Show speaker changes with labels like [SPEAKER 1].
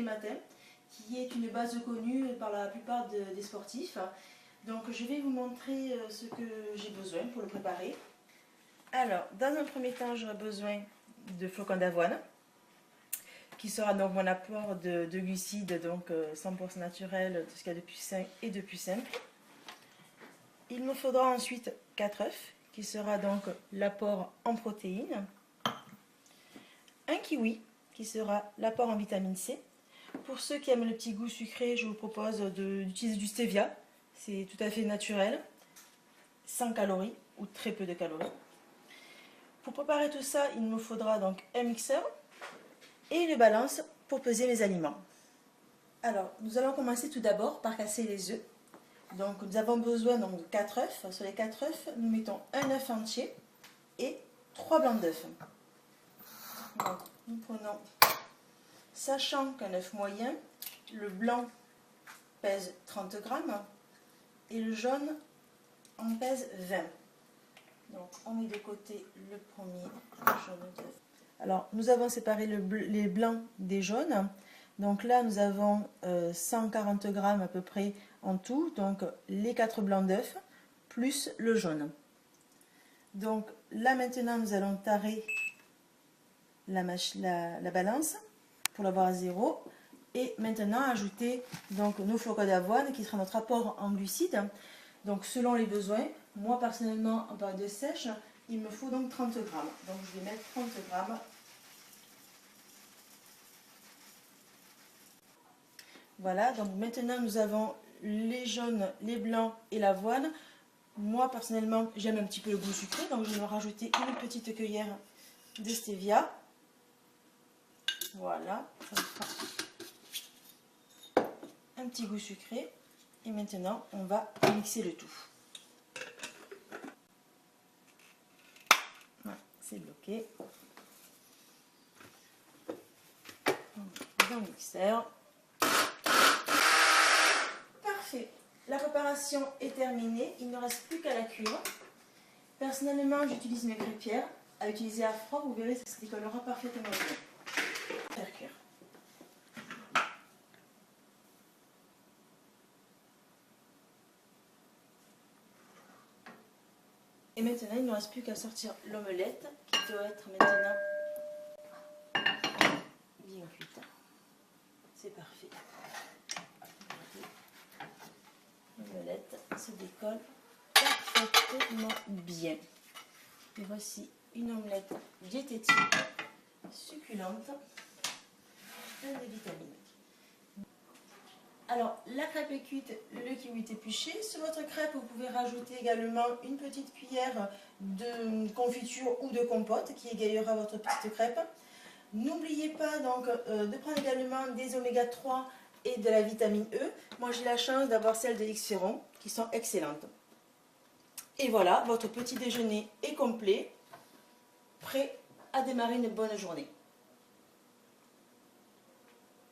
[SPEAKER 1] matin, qui est une base connue par la plupart des sportifs. Donc je vais vous montrer ce que j'ai besoin pour le préparer. Alors, dans un premier temps, j'aurai besoin de flocons d'avoine, qui sera donc mon apport de glucides, donc 100% naturel, tout ce qu'il y a de plus sain et de plus simple. Il me faudra ensuite 4 œufs, qui sera donc l'apport en protéines. Un kiwi, qui sera l'apport en vitamine C. Pour ceux qui aiment le petit goût sucré, je vous propose d'utiliser du stevia. C'est tout à fait naturel, sans calories ou très peu de calories. Pour préparer tout ça, il me faudra donc un mixeur et une balance pour peser mes aliments. Alors, nous allons commencer tout d'abord par casser les œufs. Donc, nous avons besoin donc, de 4 œufs. Sur les 4 œufs, nous mettons un œuf entier et 3 blancs d'œufs. Donc, nous prenons, sachant qu'un œuf moyen, le blanc pèse 30 grammes et le jaune en pèse 20. Donc, on met de côté le premier jaune d'œuf. Alors, nous avons séparé les blancs des jaunes. Donc là, nous avons 140 grammes à peu près en tout. Donc, les 4 blancs d'œufs plus le jaune. Donc là, maintenant, nous allons tarer la balance pour l'avoir à 0. Et maintenant, ajouter donc, nos flocons d'avoine qui sera notre apport en glucides. Donc, selon les besoins, moi personnellement, en période de sèche, il me faut donc 30 grammes. Donc, je vais mettre 30 grammes. Voilà, donc maintenant nous avons les jaunes, les blancs et l'avoine. Moi personnellement j'aime un petit peu le goût sucré, donc je vais rajouter une petite cuillère de stevia. Voilà, ça fera un petit goût sucré. Et maintenant on va mixer le tout. Voilà, c'est bloqué. Dans le mixeur. La préparation est terminée, il ne reste plus qu'à la cuire. Personnellement, j'utilise une crêpière. À utiliser à froid, vous verrez, ça se décollera parfaitement bien. Faire cuire. Et maintenant, il ne reste plus qu'à sortir l'omelette, qui doit être maintenant bien cuite. C'est parfait. L'omelette se décolle parfaitement bien. Et voici une omelette diététique, succulente, pleine de vitamines. Alors, la crêpe est cuite, le kiwi est épluché. Sur votre crêpe, vous pouvez rajouter également une petite cuillère de confiture ou de compote qui égayera votre petite crêpe. N'oubliez pas donc de prendre également des oméga 3 et de la vitamine E. Moi j'ai la chance d'avoir celles de X-Ferron qui sont excellentes. Et voilà, votre petit déjeuner est complet, prêt à démarrer une bonne journée.